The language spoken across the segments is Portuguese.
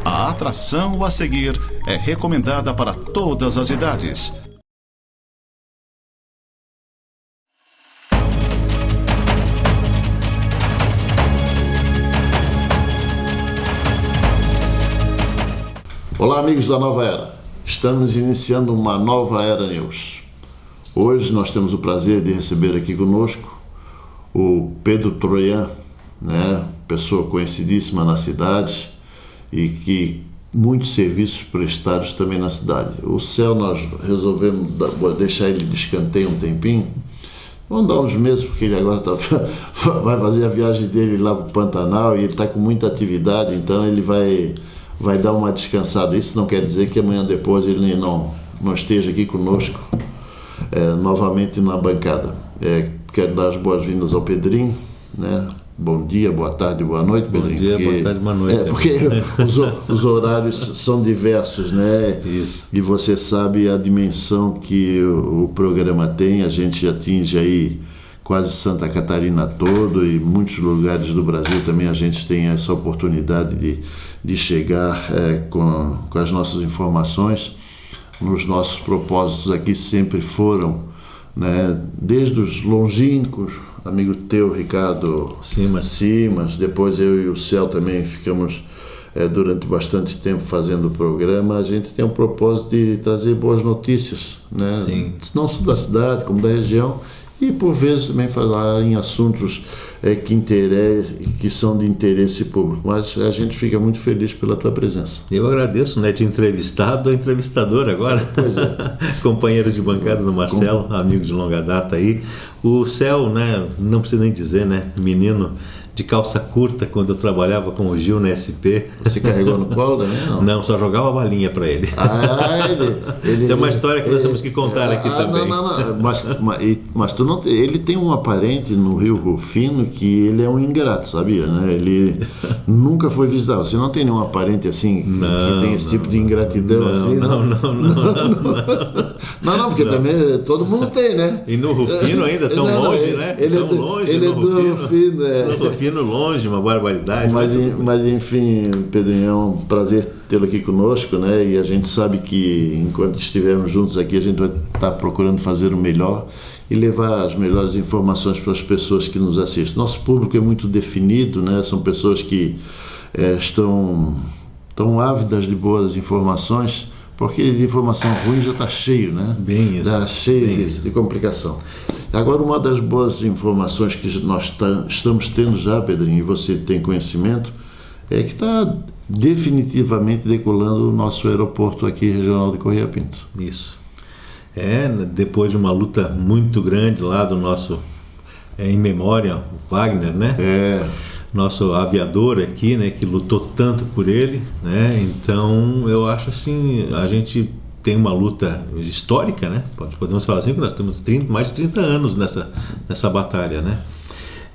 A atração a seguir é recomendada para todas as idades. Olá, amigos da Nova Era. Estamos iniciando uma nova Era News. Hoje nós temos o prazer de receber aqui conosco o Pedro Troian, pessoa conhecidíssima na cidade e que muitos serviços prestados também na cidade. O Céu nós resolvemos deixar ele de escanteio um tempinho. Vamos dar uns meses, porque ele agora vai fazer a viagem dele lá para o Pantanal e ele está com muita atividade, então ele vai dar uma descansada. Isso não quer dizer que amanhã depois ele não esteja aqui conosco novamente na bancada. Quero dar as boas-vindas ao Pedrinho, Bom dia, boa tarde, boa noite, Pedrinho. Bom dia, boa tarde, boa noite. Porque os horários são diversos, Isso. E você sabe a dimensão que o programa tem. A gente atinge aí quase Santa Catarina todo e muitos lugares do Brasil também a gente tem essa oportunidade de chegar com as nossas informações. Nos nossos propósitos aqui sempre foram, desde os longínquos, amigo teu, Ricardo Simas, depois eu e o Céu também ficamos durante bastante tempo fazendo o programa. A gente tem o propósito de trazer boas notícias, Sim. Não só da cidade, como da região, e por vezes também falar em assuntos que são de interesse público. Mas a gente fica muito feliz pela tua presença. Eu agradeço, de entrevistado a entrevistador agora. Pois é. Companheiro de bancada do Marcelo, amigo de longa data aí. O Céu, não precisa nem dizer, menino de calça curta, quando eu trabalhava com o Gil na SP. Você carregou no colo também? Não, só jogava balinha para ele. Isso é uma história que nós temos que contar aqui também. Não. Mas tu não ele tem um parente no Rio Rufino que ele é um ingrato, sabia? Ele nunca foi visitar. Você não tem nenhum parente assim que tem esse tipo de ingratidão assim? Não, porque também todo mundo tem, E no Rufino ainda, tão longe, Ele tão longe, ele é do Rufino, No Rufino longe, uma barbaridade. Mas enfim, Pedrinho, é um prazer tê-lo aqui conosco, E a gente sabe que enquanto estivermos juntos aqui, a gente vai estar procurando fazer o melhor e levar as melhores informações para as pessoas que nos assistem. Nosso público é muito definido, São pessoas que estão ávidas de boas informações, porque de informação ruim já está cheio, Bem isso. Está cheio de complicação. Agora, uma das boas informações que nós estamos tendo já, Pedrinho, e você tem conhecimento, é que está definitivamente decolando o nosso aeroporto aqui regional de Correia Pinto. Isso. Depois de uma luta muito grande lá do nosso, em memória, o Wagner, Nosso aviador aqui, que lutou tanto por ele, Então, eu acho assim, a gente tem uma luta histórica, Podemos falar assim que nós temos mais de 30 anos nessa batalha,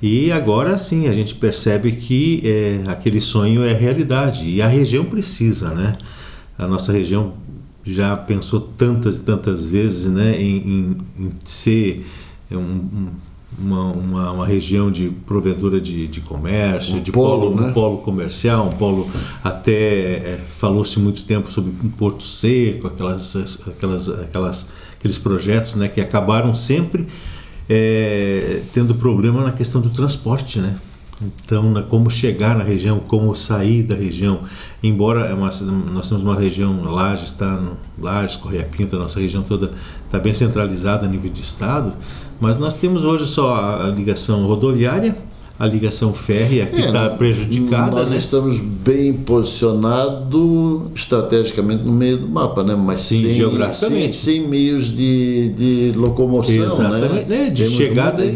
E agora sim, a gente percebe que aquele sonho é realidade e a região precisa, A nossa região já pensou tantas e tantas vezes, em ser uma região de provedora de comércio, um polo comercial, um polo até falou-se muito tempo sobre um Porto Seco, aqueles projetos, que acabaram sempre tendo problema na questão do transporte, Então, como chegar na região, como sair da região, embora nós temos uma região, Lages, Correia Pinto, a nossa região toda está bem centralizada a nível de estado, mas nós temos hoje só a ligação rodoviária, a ligação férrea que está prejudicada. Nós estamos bem posicionados estrategicamente no meio do mapa, Mas sim, geograficamente. Sem meios de locomoção, exatamente, de chegada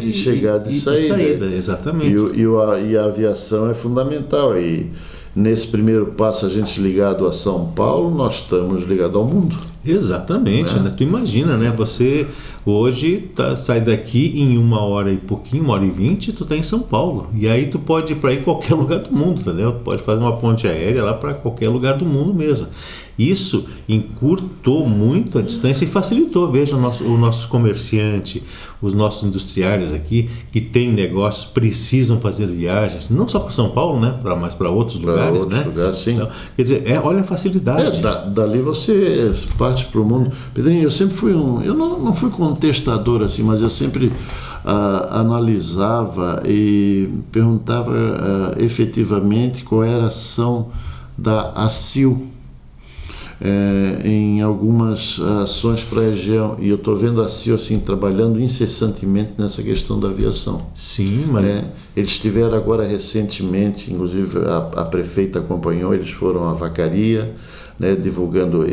e saída. Exatamente. E a aviação é fundamental. E nesse primeiro passo, a gente ligado a São Paulo, nós estamos ligados ao mundo. Exatamente, né? Tu imagina, né? Você hoje sai daqui em 1 hora e pouquinho, 1 hora e 20, tu tá em São Paulo. E aí tu pode ir para ir qualquer lugar do mundo, entendeu? Tu pode fazer uma ponte aérea lá para qualquer lugar do mundo mesmo. Isso encurtou muito a distância e facilitou. Veja o nosso comerciante, os nossos industriários aqui, que têm negócios, precisam fazer viagens, não só para São Paulo, né? Mas para outros lugares, outros né? lugares, sim. Então, quer dizer, olha a facilidade. Dali você parte para o mundo. Pedrinho, eu sempre fui eu não fui contestador assim, mas eu sempre analisava e perguntava efetivamente qual era a ação da ACIL em algumas ações para a região, e eu estou vendo a ACIL assim, trabalhando incessantemente nessa questão da aviação. Sim, mas... Eles estiveram agora recentemente, inclusive a prefeita acompanhou, eles foram à Vacaria, né, divulgando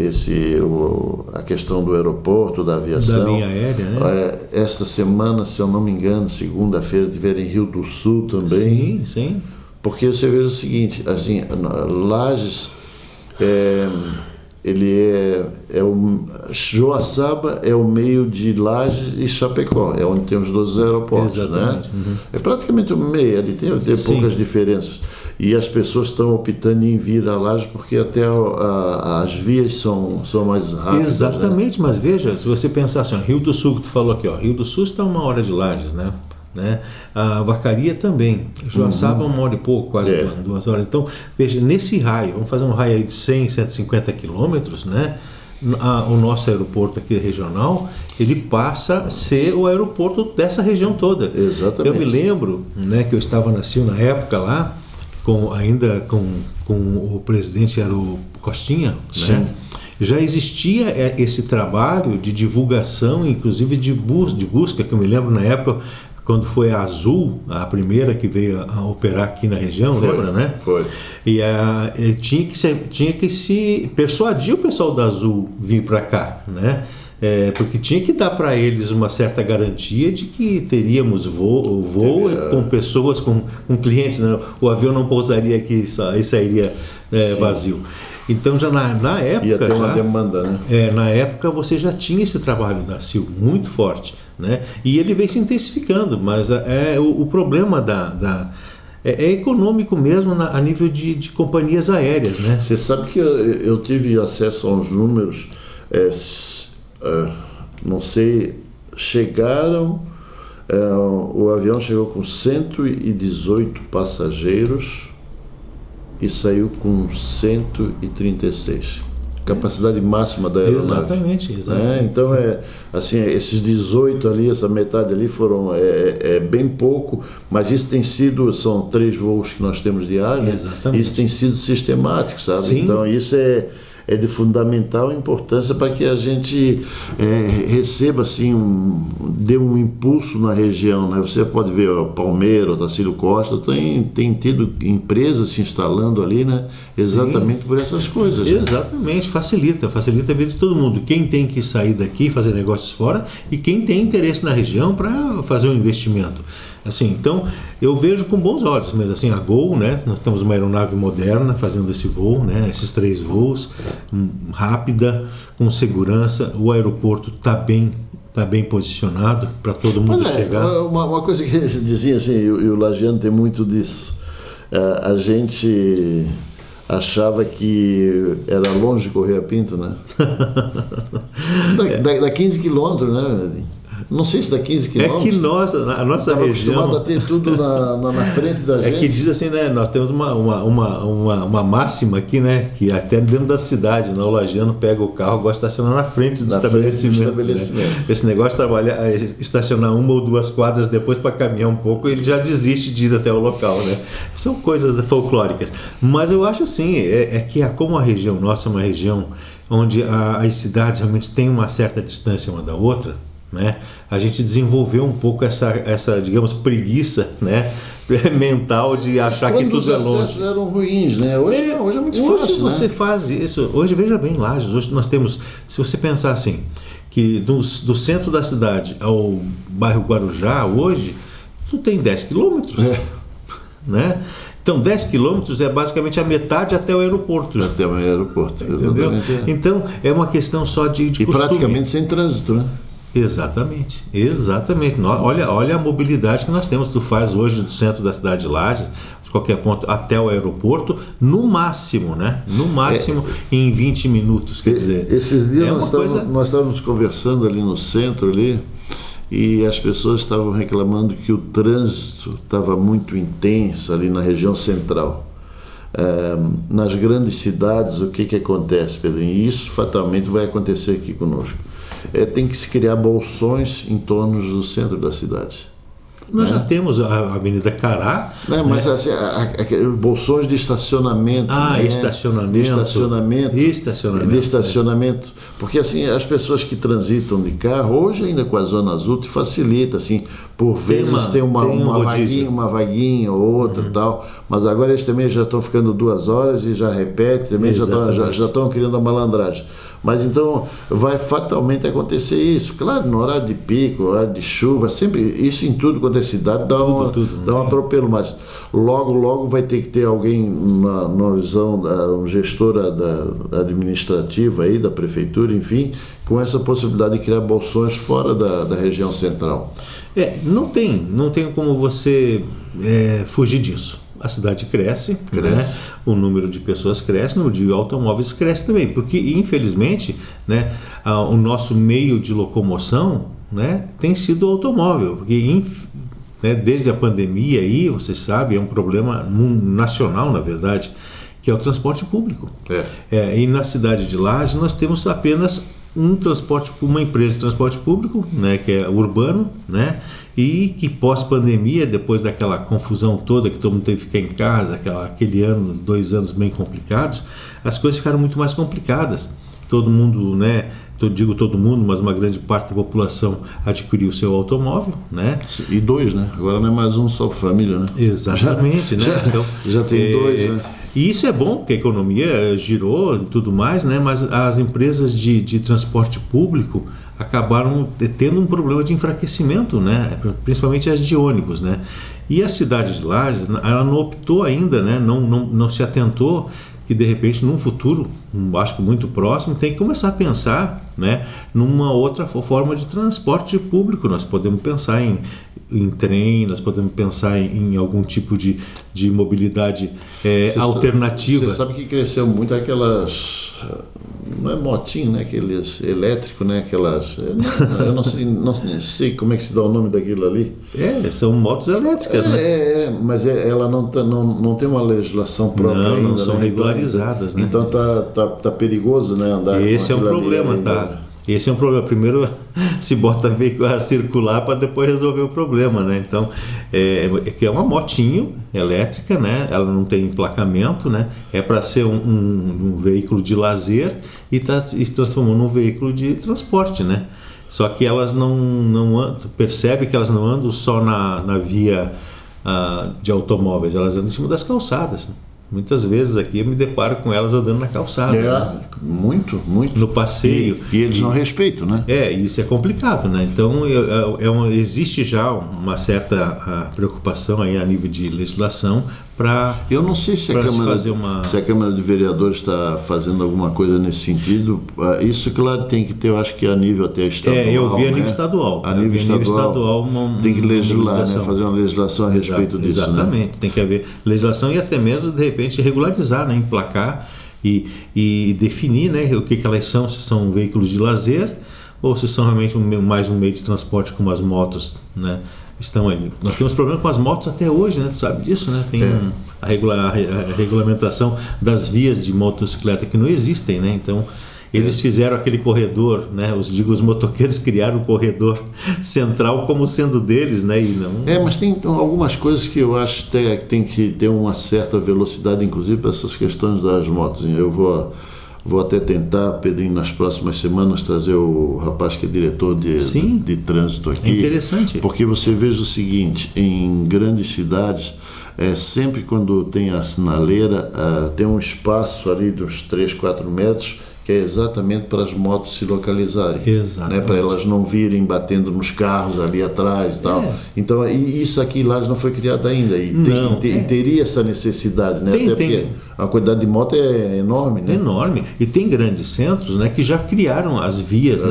a questão do aeroporto, da aviação. Da linha aérea, né? Esta semana, se eu não me engano, segunda-feira, tiveram em Rio do Sul também. Sim, sim. Porque você vê o seguinte, assim, Lages... Joaçaba é o meio de Lages e Chapecó, é onde tem os 2 aeroportos. Exatamente. Né? É praticamente o meio, ali tem poucas diferenças. E as pessoas estão optando em vir a Lages porque até as vias são mais rápidas. Exatamente, né? Mas veja, se você pensar assim, Rio do Sul, que tu falou aqui, Rio do Sul está 1 hora de Lages, né? A Vacaria também, Joaçaba 1 hora e pouco, quase 2 horas. Então, veja, nesse raio, vamos fazer um raio aí de 100, 150 quilômetros, né? O nosso aeroporto aqui regional, ele passa a ser o aeroporto dessa região toda. Exatamente. Eu me lembro, né, que eu estava na CIL na época lá, ainda com o presidente, era o Costinha, né? Já existia esse trabalho de divulgação, inclusive de busca, que eu me lembro na época, quando foi a Azul, a primeira que veio a operar aqui na região, lembra, né? Foi. E tinha que se persuadir o pessoal da Azul vir para cá, né? Porque tinha que dar para eles uma certa garantia de que teríamos voo com pessoas, com clientes, né? O avião não pousaria aqui e sairia vazio. Então, já na época... Ia ter uma demanda, né? Na época você já tinha esse trabalho da CIL muito forte, né? E ele vem se intensificando, mas o problema é econômico mesmo a nível de companhias aéreas, né? Você sabe que eu tive acesso aos números, não sei, o avião chegou com 118 passageiros e saiu com 136. Capacidade máxima da aeronave. Exatamente. Então, assim, esses 18 ali, essa metade ali foram bem pouco, mas isso tem sido, são 3 voos que nós temos diários, né? Isso tem sido sistemático, sabe? Sim. Então, isso é de fundamental importância para que a gente receba, assim, dê um impulso na região, né? Você pode ver o Palmeira, o Tacílio Costa, tem tido empresas se instalando ali, né? Exatamente por essas coisas. Exatamente, facilita a vida de todo mundo. Quem tem que sair daqui, fazer negócios fora, e quem tem interesse na região para fazer um investimento. Assim, então, eu vejo com bons olhos, mas assim, a Gol, né? Nós temos uma aeronave moderna fazendo esse voo, né? Esses 3 voos, rápida, com segurança, o aeroporto está bem posicionado para todo mundo chegar. Uma coisa que a gente dizia assim, e o lagiano tem muito disso, a gente achava que era longe de Correia Pinto, né? Dá 15 quilômetros, né? Não sei se dá 15 quilômetros. É que a nossa região... acostumado a ter tudo na frente da gente. É que diz assim, né? Nós temos uma máxima aqui, né? Que até dentro da cidade, né, o lagiano pega o carro, gosta de estacionar na frente do estabelecimento. Né? Esse negócio de estacionar 1 ou 2 quadras depois para caminhar um pouco, ele já desiste de ir até o local, né? São coisas folclóricas. Mas eu acho assim, que como a região nossa é uma região onde as cidades realmente têm uma certa distância uma da outra, né? A gente desenvolveu um pouco essa digamos, preguiça, né? Mental de achar que tudo é longe. Quando os acessos eram ruins, né? Hoje é muito fácil. Hoje você faz isso. Hoje, veja bem, Lages, hoje nós temos, se você pensar assim, que do centro da cidade ao bairro Guarujá, hoje, tu tem 10 quilômetros, né? Então 10 quilômetros é basicamente a metade até o aeroporto. Até o aeroporto, Entendeu? exatamente. Então é uma questão só de E costume. praticamente sem trânsito, né? Exatamente. Olha a mobilidade que nós temos. Tu faz hoje do centro da cidade de Lages, de qualquer ponto até o aeroporto, no máximo, né? No máximo em 20 minutos, quer dizer. Esses dias é nós estávamos conversando ali no centro ali, e as pessoas estavam reclamando que o trânsito estava muito intenso ali na região central. Nas grandes cidades, o que acontece, Pedrinho? E isso fatalmente vai acontecer aqui conosco. Tem que se criar bolsões em torno do centro da cidade. Nós já temos a Avenida Cará. Mas assim, bolsões de estacionamento. De estacionamento. Porque assim, as pessoas que transitam de carro, hoje ainda com a Zona Azul, te facilita, assim, por vezes tem uma vaguinha ou outra e tal, mas agora eles também já estão ficando 2 horas e já repete, também já estão criando a malandragem. Mas então vai fatalmente acontecer isso. Claro, no horário de pico, horário de chuva, sempre isso em tudo quanto é cidade dá um atropelo, mas logo vai ter que ter alguém na visão, um gestor administrativa aí da prefeitura, enfim, com essa possibilidade de criar bolsões fora da região central. Não tem como você fugir disso. A cidade cresce. Né? O número de pessoas cresce, o número de automóveis cresce também, porque infelizmente, né, o nosso meio de locomoção, né, tem sido o automóvel, porque desde a pandemia aí, você sabe, é um problema nacional, na verdade, que é o transporte público. E na cidade de Lages nós temos apenas uma empresa de transporte público, né, que é urbano, né, e que pós-pandemia, depois daquela confusão toda que todo mundo teve que ficar em casa, aquele ano, 2 anos bem complicados, as coisas ficaram muito mais complicadas. Todo mundo, né, digo todo mundo, mas uma grande parte da população adquiriu o seu automóvel, né? E 2, né? Agora não é mais um só por família, né? Exatamente, né? Então, já tem 2, né? E isso é bom, porque a economia girou e tudo mais, né? Mas as empresas de transporte público acabaram tendo um problema de enfraquecimento, né? Principalmente as de ônibus, né? E a cidade de Lages, ela não optou ainda, né? Não se atentou que de repente num futuro, acho que muito próximo, tem que começar a pensar, né, numa outra forma de transporte público. Nós podemos pensar em trem, nós podemos pensar em algum tipo de mobilidade alternativa. Você sabe que cresceu muito aquelas, não é motinho, né, aqueles elétricos, né, aquelas, eu não sei como é que se dá o nome daquilo ali. São motos elétricas, né? Mas ela não tem uma legislação própria ainda. Não são regularizadas, né? Então tá perigoso, né, andar. Esse é um problema, tá? Esse é um problema. Primeiro se bota veículo a circular para depois resolver o problema, né? Então, que é uma motinho elétrica, né? Ela não tem emplacamento, né? É para ser um veículo de lazer e se transformou num veículo de transporte, né? Só que elas não andam, percebe que elas não andam só na via de automóveis, elas andam em cima das calçadas, né? Muitas vezes aqui eu me deparo com elas andando na calçada. Né? Muito. No passeio. E eles não respeitam, né? Isso é complicado, né? Então, existe já uma certa preocupação aí a nível de legislação para. Eu não sei se a Câmara de Vereadores está fazendo alguma coisa nesse sentido. Isso, claro, tem que ter, eu acho que a nível até estadual. Eu vi a nível estadual. A nível estadual tem que legislar, né? Fazer uma legislação a respeito disso. Exatamente. Né? Tem que haver legislação e até mesmo, de repente, regularizar, né? Emplacar e definir, né? O que elas são, se são veículos de lazer ou se são realmente mais um meio de transporte como as motos, né? Estão aí. Nós temos problema com as motos até hoje, né? Tu sabe disso, né? Tem a regulamentação das vias de motocicleta que não existem, né? Então, eles fizeram aquele corredor, né? Os motoqueiros criaram o corredor central como sendo deles, né? E não... mas tem algumas coisas que eu acho que tem que ter uma certa velocidade, inclusive para essas questões das motos. Eu vou até tentar, Pedrinho, nas próximas semanas trazer o rapaz que é diretor de trânsito aqui. É interessante. Porque você veja o seguinte, em grandes cidades, sempre quando tem a sinaleira, tem um espaço ali de uns 3, 4 metros que é exatamente para as motos se localizarem, Exatamente. né? Para elas não virem batendo nos carros ali atrás e tal. Então, isso aqui em Lages não foi criado ainda, e teria essa necessidade, né? Porque a quantidade de moto é enorme, né? Enorme. E tem grandes centros, né, que já criaram as vias,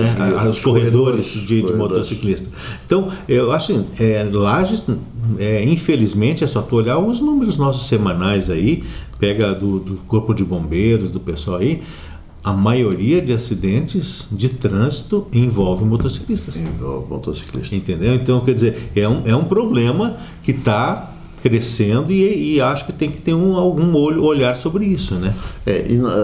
os corredores de motociclista. Então, eu acho Lages, infelizmente, é só tu olhar os números nossos semanais aí, pega do Corpo de Bombeiros, do pessoal aí, a maioria de acidentes de trânsito envolve motociclistas. Envolve motociclistas. Entendeu? Então, quer dizer, é um problema que está crescendo e acho que tem que ter algum olhar sobre isso, né?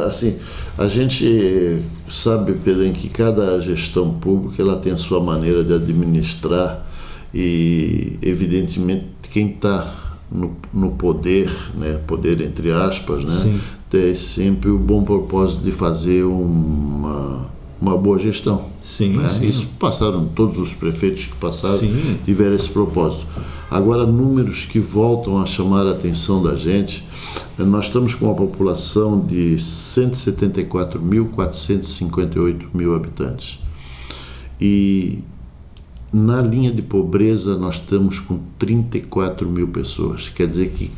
Assim, a gente sabe, Pedrinho, que cada gestão pública ela tem a sua maneira de administrar e, evidentemente, quem está no poder, né, poder entre aspas, né, Sim. tem sempre o bom propósito de fazer uma boa gestão. Sim, né? sim. Isso passaram, todos os prefeitos que passaram Sim. tiveram esse propósito. Agora, números que voltam a chamar a atenção da gente, nós estamos com uma população de 174.458 habitantes. E na linha de pobreza nós estamos com 34 mil pessoas. Quer dizer que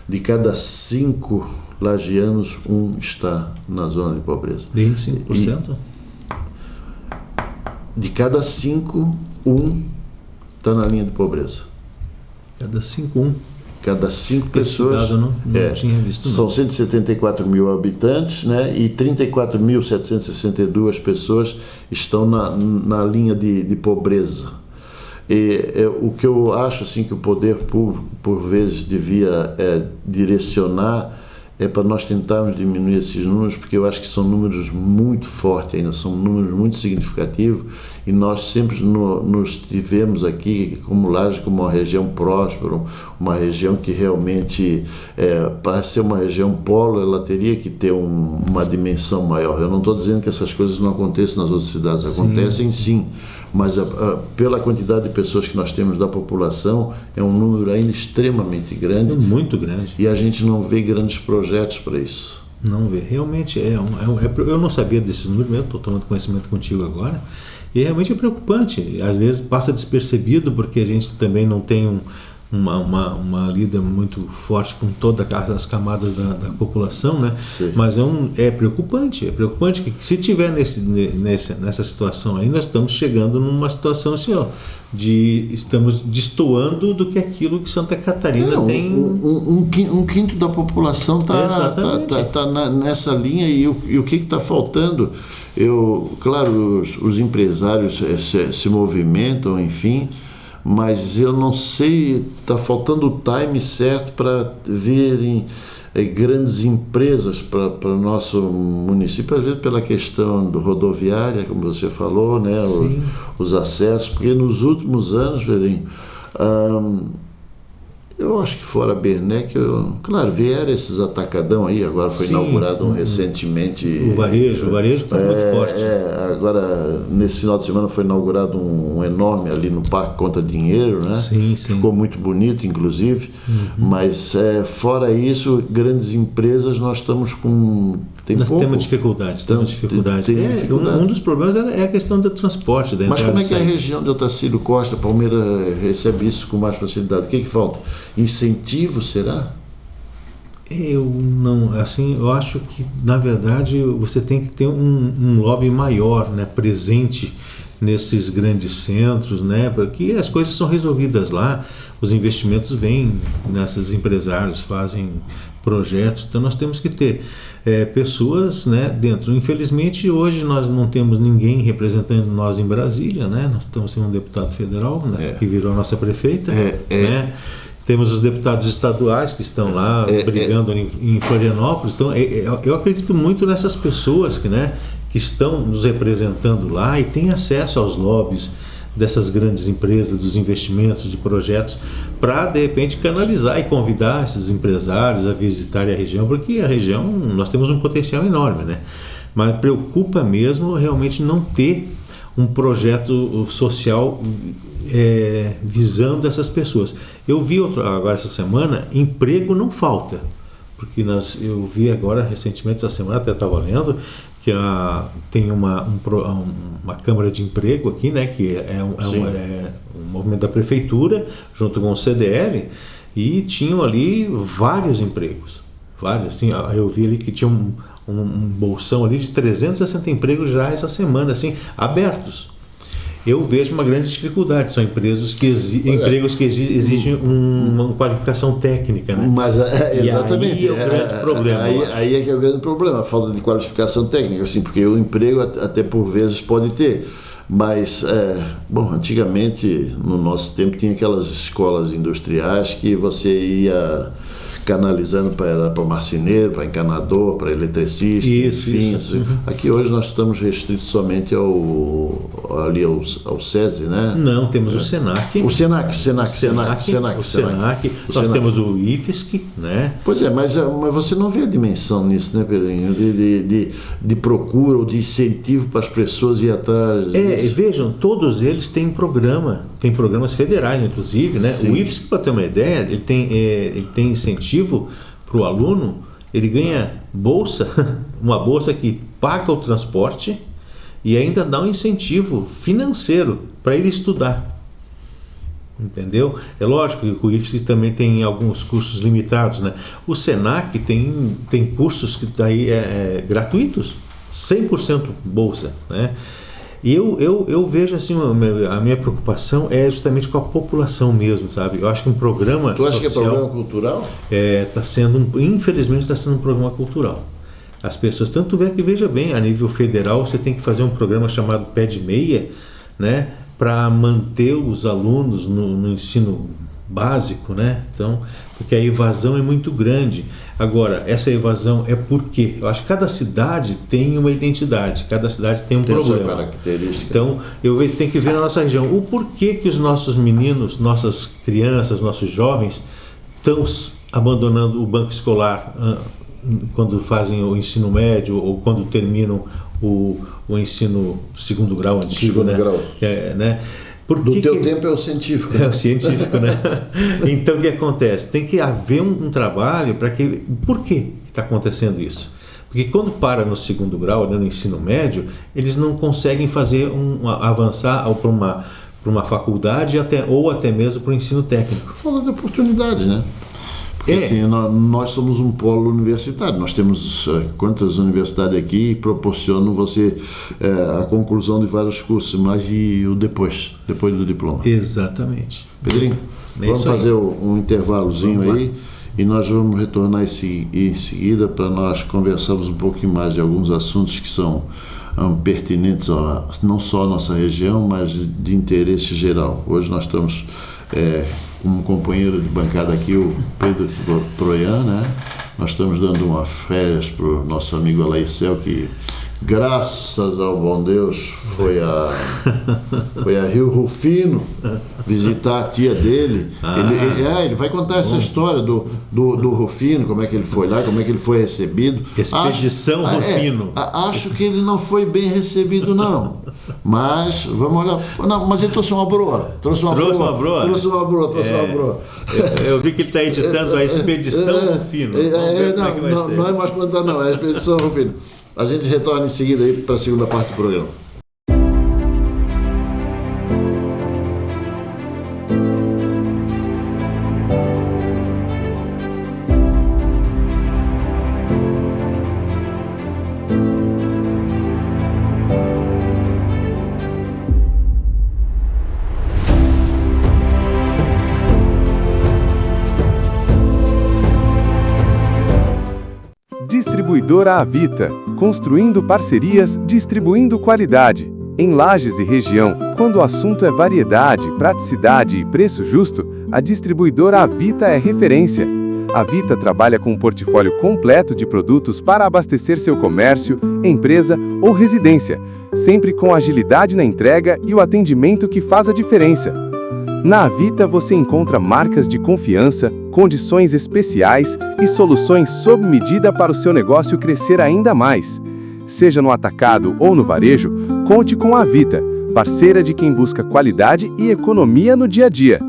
de cada 5 lagianos, 1 está na zona de pobreza. 25%? De cada 5, 1 está na linha de pobreza. Cada 5, 1. Cada 5 pessoas. Não tinha visto. São 174 mil habitantes, né? E 34.762 pessoas estão na linha de pobreza. O que eu acho assim, que o poder público, por vezes, devia direcionar para nós tentarmos diminuir esses números, porque eu acho que são números muito fortes ainda, são números muito significativos, e nós sempre nos tivemos aqui como Lages como uma região próspera, uma região que realmente, para ser uma região polo, ela teria que ter uma dimensão maior. Eu não estou dizendo que essas coisas não aconteçam nas outras cidades, acontecem sim, mas pela quantidade de pessoas que nós temos da população, é um número ainda extremamente grande. Muito grande. E a gente não vê grandes projetos para isso. Não vê. Realmente eu não sabia desses números mesmo, estou tomando conhecimento contigo agora, e realmente é preocupante. Às vezes passa despercebido porque a gente também não tem uma lida muito forte com todas as camadas da população, né? Sim. Mas é preocupante que se tiver nessa situação aí, nós estamos chegando numa situação assim, estamos destoando do que aquilo que Santa Catarina tem. Um quinto da população está nessa linha, e o que está faltando? Claro, os empresários se movimentam, enfim, mas eu não sei, está faltando o time certo para virem grandes empresas para o nosso município, às vezes pela questão do rodoviária, como você falou, né, os acessos, porque nos últimos anos, Pedrinho, eu acho que fora Bernec, claro, vieram esses atacadão aí, agora foi inaugurado recentemente. O varejo está muito forte. Agora, nesse final de semana foi inaugurado um enorme ali no Parque Conta Dinheiro, né? Sim. Ficou muito bonito, inclusive. Mas, fora isso, grandes empresas, nós estamos com... Nós temos dificuldade. Um dos problemas é a questão do transporte. Mas como é que a região de Otacílio Costa, Palmeira, recebe isso com mais facilidade? O que falta? Incentivo, será? Eu não, assim, eu acho que na verdade você tem que ter um lobby maior, né, presente nesses grandes centros, né, porque as coisas são resolvidas lá, os investimentos vêm, nesses empresários fazem projetos, então nós temos que ter pessoas, né, dentro. Infelizmente hoje nós não temos ninguém representando nós em Brasília, né, nós estamos sem um deputado federal, né, que virou a nossa prefeita, né. Temos os deputados estaduais que estão lá brigando em Florianópolis. Então, eu acredito muito nessas pessoas que estão nos representando lá e têm acesso aos lobbies dessas grandes empresas, dos investimentos, de projetos, para, de repente, canalizar e convidar esses empresários a visitarem a região, porque a região, nós temos um potencial enorme, né? Mas preocupa mesmo realmente não ter um projeto social visando essas pessoas. Eu vi agora essa semana, emprego não falta, porque eu vi agora, recentemente, essa semana, até estava lendo, que tem uma Câmara de Emprego aqui, né, que é um movimento da Prefeitura, junto com o CDL, e tinham ali vários empregos. Assim, eu vi ali que tinha um bolsão ali de 360 empregos já essa semana, assim, abertos. Eu vejo uma grande dificuldade, são empregos que exigem uma qualificação técnica, né? Mas exatamente, e aí é o grande problema. Aí é que é o grande problema, a falta de qualificação técnica, assim, porque o emprego até por vezes pode ter, mas, antigamente, no nosso tempo, tinha aquelas escolas industriais que você ia canalizando para marceneiro, para encanador, para eletricista, enfim. Assim. Aqui hoje nós estamos restritos somente ao SESI, né? Não, temos o SENAC. O SENAC. Nós temos o IFSC, né? Pois é, mas você não vê a dimensão nisso, né, Pedrinho? De procura ou de incentivo para as pessoas ir atrás disso. Vejam, todos eles têm programas federais, inclusive, né? Sim. O IFSC, para ter uma ideia, ele tem incentivo para o aluno, ele ganha uma bolsa que paga o transporte e ainda dá um incentivo financeiro para ele estudar. Entendeu? É lógico que o IFSC também tem alguns cursos limitados, né? O SENAC tem cursos que daí gratuitos, 100% bolsa, né? E eu vejo assim, a minha preocupação é justamente com a população mesmo, sabe? Eu acho que um programa social... Tu acha que é problema cultural? Infelizmente está sendo um programa cultural. As pessoas, tanto veja bem, a nível federal você tem que fazer um programa chamado Pé de Meia, né? Para manter os alunos no ensino básico, né? Então, porque a evasão é muito grande. Agora, essa evasão é porque eu acho que cada cidade tem uma identidade, cada cidade tem um problema. Sua característica. Então, eu vejo, tem que ver na nossa região o porquê que os nossos meninos, nossas crianças, nossos jovens estão abandonando o banco escolar quando fazem o ensino médio ou quando terminam o ensino segundo grau antigo, segundo grau. Né? Do teu tempo é o científico. É o científico, né? Então, o que acontece? Tem que haver um trabalho para que... Por que está acontecendo isso? Porque quando para no segundo grau, no ensino médio, eles não conseguem avançar para uma faculdade ou até mesmo para o ensino técnico. Falando de oportunidade, né? Porque assim, nós somos um polo universitário, nós temos quantas universidades aqui proporcionam você a conclusão de vários cursos, mas e o depois do diploma? Exatamente. Pedrinho, vamos fazer um intervalozinho aí e nós vamos retornar em seguida para nós conversarmos um pouquinho mais de alguns assuntos que são pertinentes não só à nossa região, mas de interesse geral. Hoje nós estamos como companheiro de bancada aqui, o Pedro Troian, né? Nós estamos dando umas férias para o nosso amigo Alaicel, que graças ao bom Deus foi a Rio Rufino visitar a tia dele. Ele vai contar essa história do Rufino, como é que ele foi lá, como é que ele foi recebido. Expedição Rufino. Acho que ele não foi bem recebido, não. Mas vamos olhar. Não, mas ele trouxe uma broa. Trouxe uma broa. Eu vi que ele está editando a Expedição Rufino. Não é mais plantar, não. É a Expedição Rufino. A gente retorna em seguida aí para a segunda parte do programa. Distribuidora Avita, construindo parcerias, distribuindo qualidade. Em Lages e região, quando o assunto é variedade, praticidade e preço justo, a distribuidora Avita é referência. A Avita trabalha com um portfólio completo de produtos para abastecer seu comércio, empresa ou residência, sempre com agilidade na entrega e o atendimento que faz a diferença. Na Avita você encontra marcas de confiança, condições especiais e soluções sob medida para o seu negócio crescer ainda mais. Seja no atacado ou no varejo, conte com a Avita, parceira de quem busca qualidade e economia no dia a dia.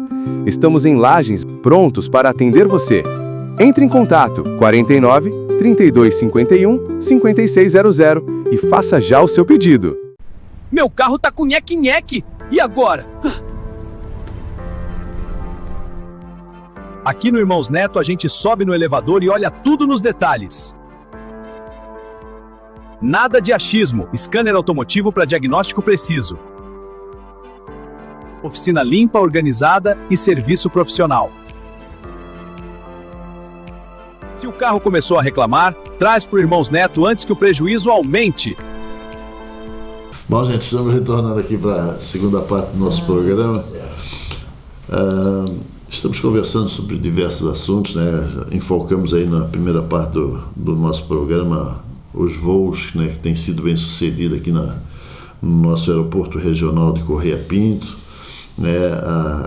Estamos em Lages, prontos para atender você. Entre em contato 49 3251 5600 e faça já o seu pedido. Meu carro tá com nheque-nheque. E agora? Aqui no Irmãos Neto a gente sobe no elevador e olha tudo nos detalhes. Nada de achismo, scanner automotivo para diagnóstico preciso. Oficina limpa, organizada e serviço profissional. Se o carro começou a reclamar, traz para o Irmãos Neto antes que o prejuízo aumente. Bom, gente, estamos retornando aqui para a segunda parte do nosso programa. Estamos conversando sobre diversos assuntos, né? Enfocamos aí na primeira parte do nosso programa os voos, né, que têm sido bem sucedidos aqui no nosso aeroporto regional de Correia Pinto, né?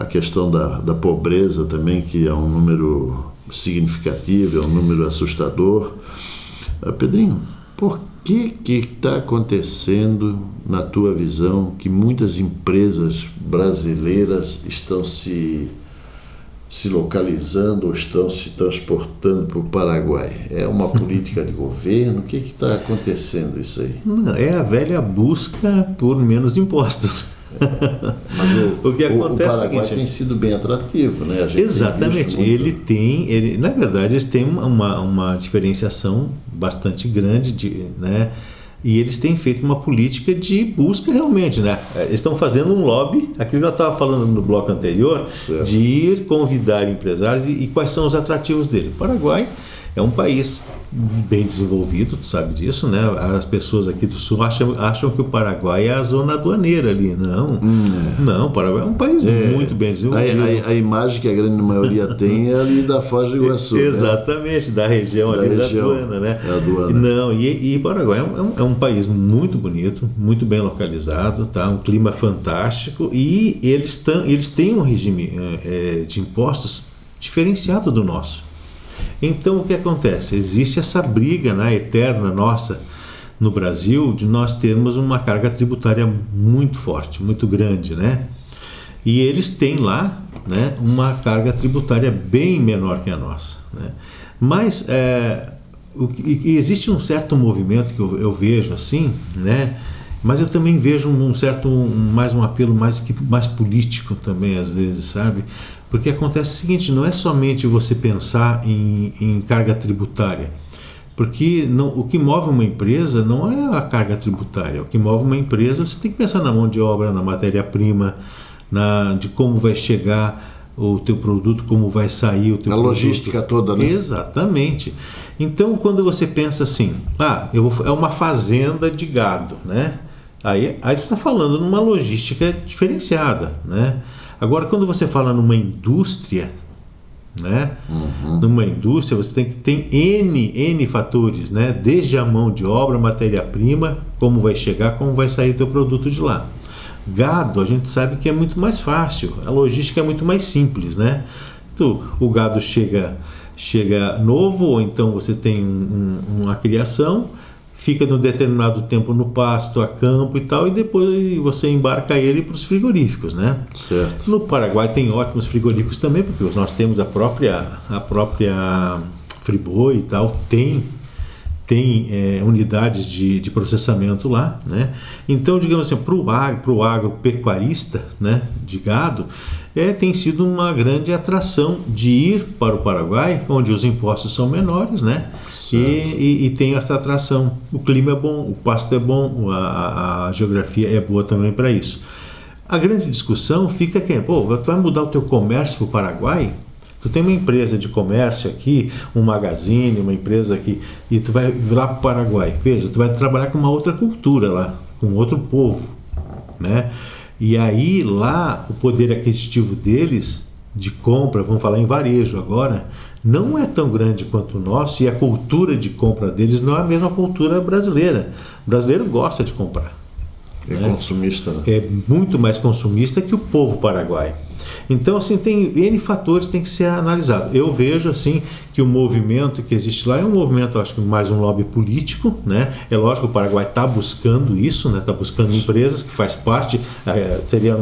A questão da pobreza também, que é um número significativo, é um número assustador. Pedrinho, por que está acontecendo, na tua visão, que muitas empresas brasileiras estão se localizando ou estão se transportando para o Paraguai? É uma política de governo? O que está acontecendo isso aí? Não, é a velha busca por menos impostos. Mas o que acontece o Paraguai é o seguinte, tem sido bem atrativo, né? Exatamente, na verdade eles têm uma diferenciação bastante grande, né? E eles têm feito uma política de busca realmente, né? Eles estão fazendo um lobby, aquilo que eu estava falando no bloco anterior, certo, de ir convidar empresários e quais são os atrativos dele. O Paraguai é um país bem desenvolvido, tu sabe disso, né? As pessoas aqui do Sul acham que o Paraguai é a zona aduaneira ali. Não, o Paraguai é um país muito bem desenvolvido. A imagem que a grande maioria tem é ali da Foz do Iguaçu. Exatamente, né? Da região ali da aduana, né? Não, e o Paraguai é um país muito bonito, muito bem localizado, tá? Um clima fantástico, e eles têm um regime de impostos diferenciado do nosso. Então o que acontece? Existe essa briga, né, eterna nossa no Brasil, de nós termos uma carga tributária muito forte, muito grande, né? E eles têm lá, né, uma carga tributária bem menor que a nossa, né? Mas existe um certo movimento que eu vejo assim, né? Mas eu também vejo mais um apelo mais político também, às vezes, sabe? Porque acontece o seguinte, não é somente você pensar em carga tributária, porque o que move uma empresa não é a carga tributária. O que move uma empresa, você tem que pensar na mão de obra, na matéria-prima, de como vai chegar o teu produto, como vai sair o teu produto. A logística toda, né? Exatamente. Então, quando você pensa assim, é uma fazenda de gado, né? Aí você está falando numa logística diferenciada, né? Agora, quando você fala numa indústria, né? Numa indústria você tem N fatores, né? Desde a mão de obra, matéria-prima, como vai chegar, como vai sair teu produto de lá. Gado, a gente sabe que é muito mais fácil, a logística é muito mais simples, né? Então, o gado chega novo, ou então você tem uma criação, fica num determinado tempo no pasto, a campo e tal, e depois você embarca ele para os frigoríficos, né? Certo. No Paraguai tem ótimos frigoríficos também, porque nós temos a própria Friboi e tal, tem unidades de processamento lá, né? Então, digamos assim, para o agropecuarista, né, de gado, tem sido uma grande atração de ir para o Paraguai, onde os impostos são menores, né? E tem essa atração. O clima é bom, o pasto é bom, a geografia é boa também para isso. A grande discussão fica que, tu vai mudar o teu comércio para o Paraguai? Tu tem uma empresa de comércio aqui, um magazine, uma empresa aqui, e tu vai lá para o Paraguai. Veja, tu vai trabalhar com uma outra cultura lá, com outro povo, né? E aí lá o poder aquisitivo deles, de compra, vamos falar em varejo agora, não é tão grande quanto o nosso, e a cultura de compra deles não é a mesma cultura brasileira. O brasileiro gosta de comprar. É consumista, né? É muito mais consumista que o povo paraguaio. Então, assim, tem N fatores que tem que ser analisado. Eu vejo, assim, que o movimento que existe lá é um movimento, acho que mais um lobby político, né? É lógico que o Paraguai está buscando isso, né? Está buscando empresas, que faz parte, seria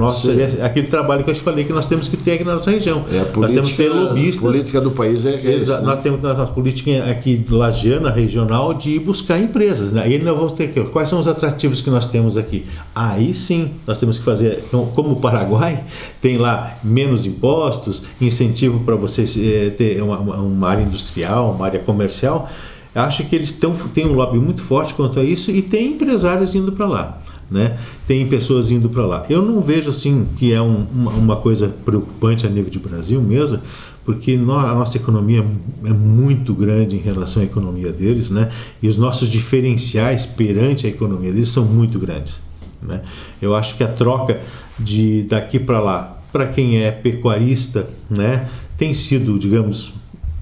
aquele trabalho que eu te falei que nós temos que ter aqui na nossa região. Nós temos que ter lobistas. A política do país é essa, né? Nós temos a política aqui lagiana, regional, de ir buscar empresas, né? Aí nós vamos ter que, quais são os atrativos que nós temos aqui? Aí sim, nós temos que fazer, como o Paraguai tem lá menos impostos, incentivo para vocês ter uma área industrial, uma área comercial. Acho que eles têm um lobby muito forte quanto a isso e tem empresários indo para lá, né? Tem pessoas indo para lá. Eu não vejo assim que é uma coisa preocupante a nível de Brasil mesmo, porque a nossa economia é muito grande em relação à economia deles, né? E os nossos diferenciais perante a economia deles são muito grandes, né? Eu acho que a troca daqui para lá, para quem é pecuarista, né, tem sido, digamos,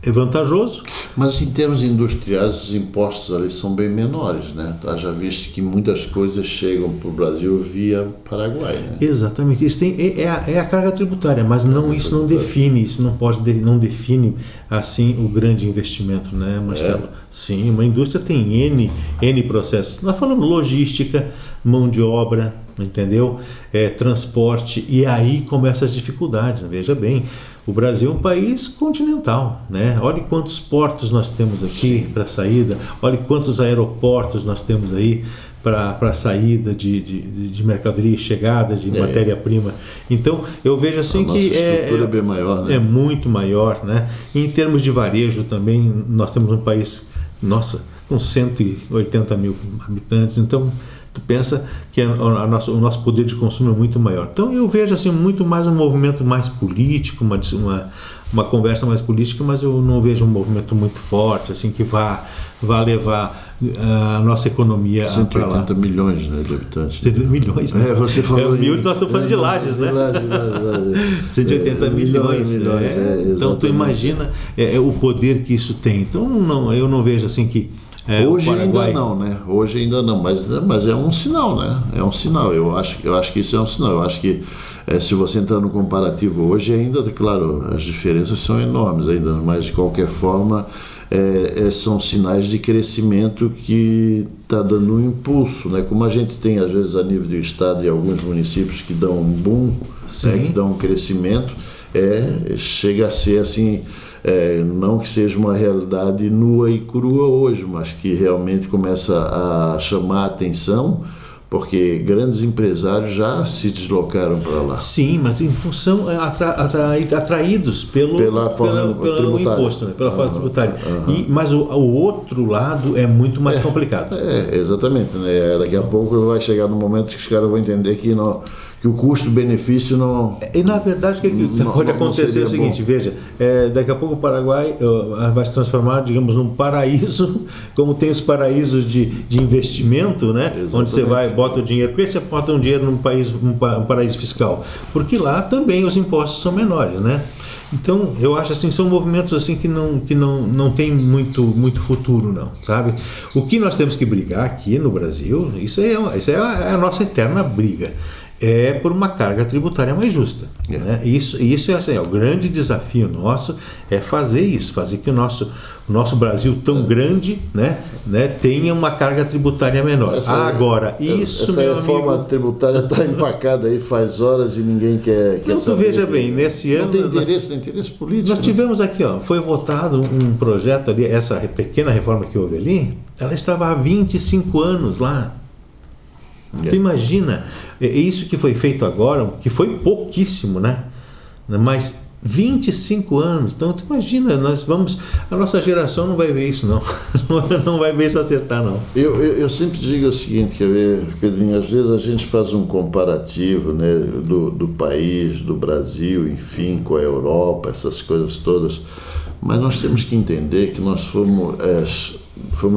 vantajoso. Mas em termos industriais, os impostos ali são bem menores, né? Já visto que muitas coisas chegam para o Brasil via Paraguai, né? Exatamente, isso é a carga tributária, mas isso não define, isso não define assim o grande investimento, né, Marcelo? Sim, uma indústria tem N processos. Nós falamos logística, mão de obra, entendeu? Transporte, e aí começam as dificuldades, né? Veja bem, o Brasil é um país continental, né? Olha quantos portos nós temos aqui para saída, olha quantos aeroportos nós temos aí para saída de mercadoria e chegada de matéria-prima. Então, eu vejo assim que a estrutura é bem maior, né? É muito maior, né? E em termos de varejo também, nós temos um país, com 180 mil habitantes, então tu pensa que o nosso poder de consumo é muito maior. Então eu vejo assim muito mais um movimento mais político, uma conversa mais política, mas eu não vejo um movimento muito forte assim que vá levar a nossa economia para lá. 180 milhões, né, de habitantes. 180 milhões, né? Você falou nós estamos falando de Lages, né? 180 milhões. Então tu imagina o poder que isso tem. Então eu não vejo assim que hoje ainda não, né? Hoje ainda não, mas é um sinal, né? É um sinal. Eu acho que isso é um sinal. Eu acho que se você entrar no comparativo hoje ainda, claro, as diferenças são enormes ainda, mas de qualquer forma são sinais de crescimento que está dando um impulso, né? Como a gente tem às vezes a nível do estado e alguns municípios que dão um boom, né? Que dão um crescimento, chega a ser assim. Não que seja uma realidade nua e crua hoje, mas que realmente começa a chamar a atenção, porque grandes empresários já se deslocaram para lá. Sim, mas em função atraídos pelo imposto, né? Pela forma tributária. Mas o outro lado é muito mais complicado. Exatamente, né? Daqui a pouco vai chegar no momento que os caras vão entender que o custo-benefício não... E na verdade o que pode acontecer é o seguinte, veja, daqui a pouco o Paraguai vai se transformar, digamos, num paraíso, como tem os paraísos de investimento, né? Exatamente. Onde você vai, bota o dinheiro. Por que você bota um dinheiro num paraíso fiscal? Porque lá também os impostos são menores, né? Então, eu acho assim, são movimentos assim que não tem muito futuro, não, sabe? O que nós temos que brigar aqui no Brasil, isso é a nossa eterna briga, por uma carga tributária mais justa. Né? Isso é assim, o grande desafio nosso é fazer isso, fazer que o nosso Brasil tão grande, né, tenha uma carga tributária menor. Essa reforma tributária está empacada aí faz horas e ninguém quer não, tu veja bem, nesse ano... Não tem interesse político. Nós tivemos aqui, foi votado um projeto ali, essa pequena reforma que houve ali, ela estava há 25 anos lá. Tu imagina, isso que foi feito agora, que foi pouquíssimo, né? Mas 25 anos, então tu imagina, a nossa geração não vai ver isso não, não vai ver isso acertar não. Eu sempre digo o seguinte, quer ver, Pedrinho, às vezes a gente faz um comparativo, né, do país, do Brasil, enfim, com a Europa, essas coisas todas, mas nós temos que entender que nós fomos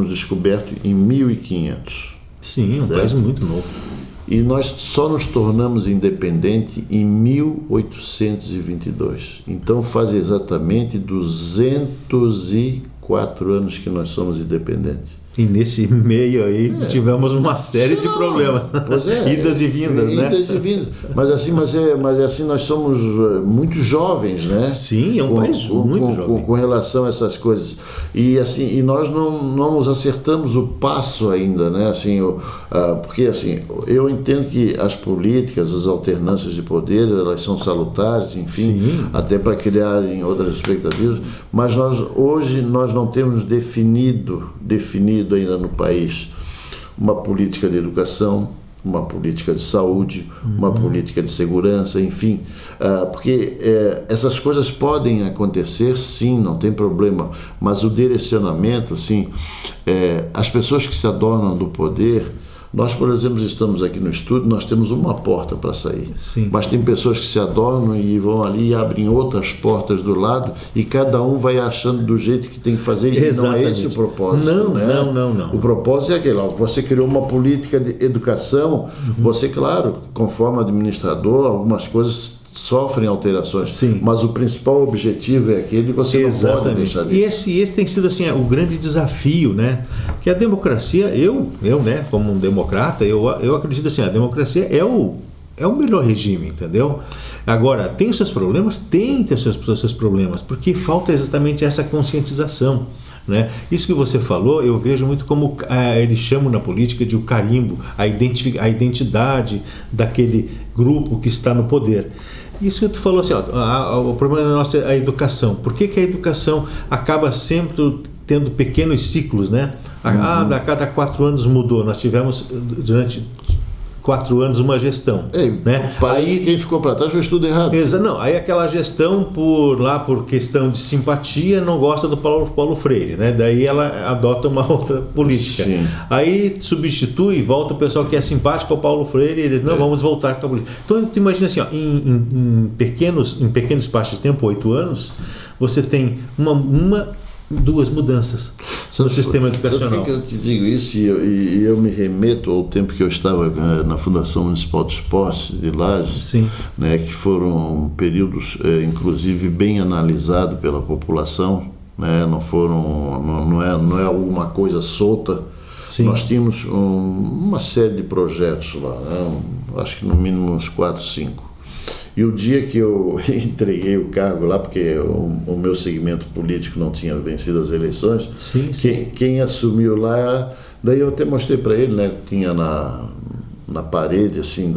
descobertos em 1500. Sim, um país muito novo. E nós só nos tornamos independentes em 1822. Então faz exatamente 204 anos que nós somos independentes. E nesse meio aí tivemos uma série de problemas. Pois é. Idas e vindas, né? Idas e vindas. Mas assim nós somos muito jovens, né? Sim, é um país muito jovem. Com relação a essas coisas. E nós não nos acertamos o passo ainda, né? Porque assim, eu entendo que as políticas, as alternâncias de poder, elas são salutares, enfim, Sim. até para criarem outras expectativas, mas hoje nós não temos definido ainda no país uma política de educação, uma política de saúde, uma política de segurança, enfim, porque essas coisas podem acontecer, sim, não tem problema, mas o direcionamento, sim, as pessoas que se adornam do poder. Nós, por exemplo, estamos aqui no estúdio, nós temos uma porta para sair. Sim. Mas tem pessoas que se adornam e vão ali e abrem outras portas do lado e cada um vai achando do jeito que tem que fazer. E não é esse o propósito. Não. O propósito é aquele, você criou uma política de educação, você, claro, conforme administrador, algumas coisas sofrem alterações, sim, mas o principal objetivo é aquele, você não pode deixar disso. E esse tem sido assim o grande desafio, né? Que a democracia, eu né, como um democrata, eu acredito assim, a democracia é o melhor regime, entendeu? Agora, tem os seus problemas? Tem os seus problemas, porque falta exatamente essa conscientização, né? Isso que você falou, eu vejo muito como eles chamam na política de o carimbo, a identidade daquele grupo que está no poder. Isso que tu falou assim, o problema da nossa é a educação. Por que a educação acaba sempre tendo pequenos ciclos, né? A cada 4 anos mudou. Nós tivemos durante 4 anos uma gestão, né? Parece que quem ficou para trás fez tudo errado. Não, aí aquela gestão por questão de simpatia não gosta do Paulo Freire, né? Daí ela adota uma outra política. Sim. Aí substitui, volta o pessoal que é simpático ao Paulo Freire e diz, não, vamos voltar com a política. Então tu imagina assim, em pequenos espaços de tempo, 8 anos, você tem duas mudanças no sistema educacional. Sabe por que eu te digo isso? E eu me remeto ao tempo que eu estava na Fundação Municipal de Esportes de Lages, Sim. Né, que foram períodos, inclusive, bem analisados pela população, né, não é alguma coisa solta. Sim. Nós tínhamos uma série de projetos lá, né, acho que no mínimo uns 4, 5. E o dia que eu entreguei o cargo lá, porque o meu segmento político não tinha vencido as eleições, sim. Quem assumiu lá, daí eu até mostrei para ele, né, tinha na parede assim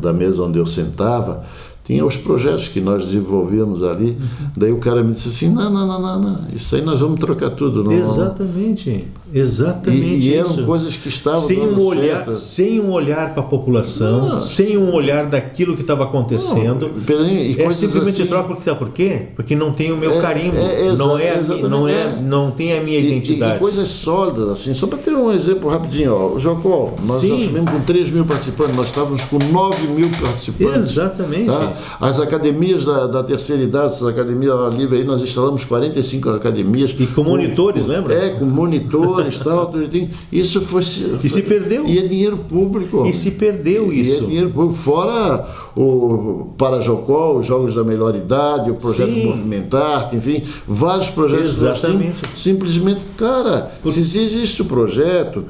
da mesa onde eu sentava, tinha os projetos que nós desenvolvíamos ali. Daí o cara me disse assim, não, isso aí nós vamos trocar tudo. Não, exatamente e eram isso. Coisas que estavam sem um olhar para a população, sem um olhar daquilo que estava acontecendo. Simplesmente assim, troca por quê? Porque não tem o meu carimbo, não tem a minha identidade. E coisas sólidas, assim, só para ter um exemplo rapidinho, o Jocó, nós assumimos com 3 mil participantes, nós estávamos com 9 mil participantes. Exatamente. Tá? As academias da terceira idade, essas academias livre aí, nós instalamos 45 academias. E com monitores, lembra? Com monitores, tal, isso foi... E se perdeu. E é dinheiro público. E se perdeu isso. E é dinheiro público. Fora o Parajocó, os Jogos da Melhor Idade, o Projeto Movimentar, enfim, vários projetos. Exatamente. Simplesmente, cara, se existe o projeto,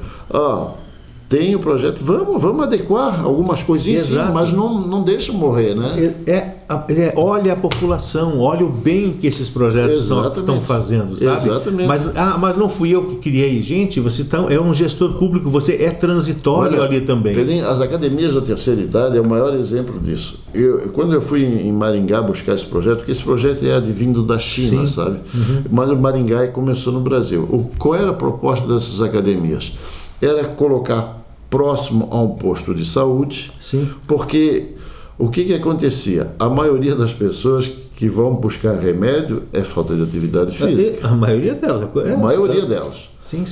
tem o projeto, vamos adequar algumas coisinhas, sim, mas não deixa morrer, né? Olha a população, olha o bem que esses projetos estão fazendo, sabe? Exatamente. Mas não fui eu que criei. Gente, você é um gestor público, você é transitório ali também. Pedrinho, as academias da terceira idade é o maior exemplo disso. Quando eu fui em Maringá buscar esse projeto, porque esse projeto é advindo da China, sabe? Mas o Maringá começou no Brasil. Qual era a proposta dessas academias? Era colocar próximo a um posto de saúde, porque o que acontecia? A maioria das pessoas que vão buscar remédio é falta de atividade física. A maioria delas. A maioria delas. Sim.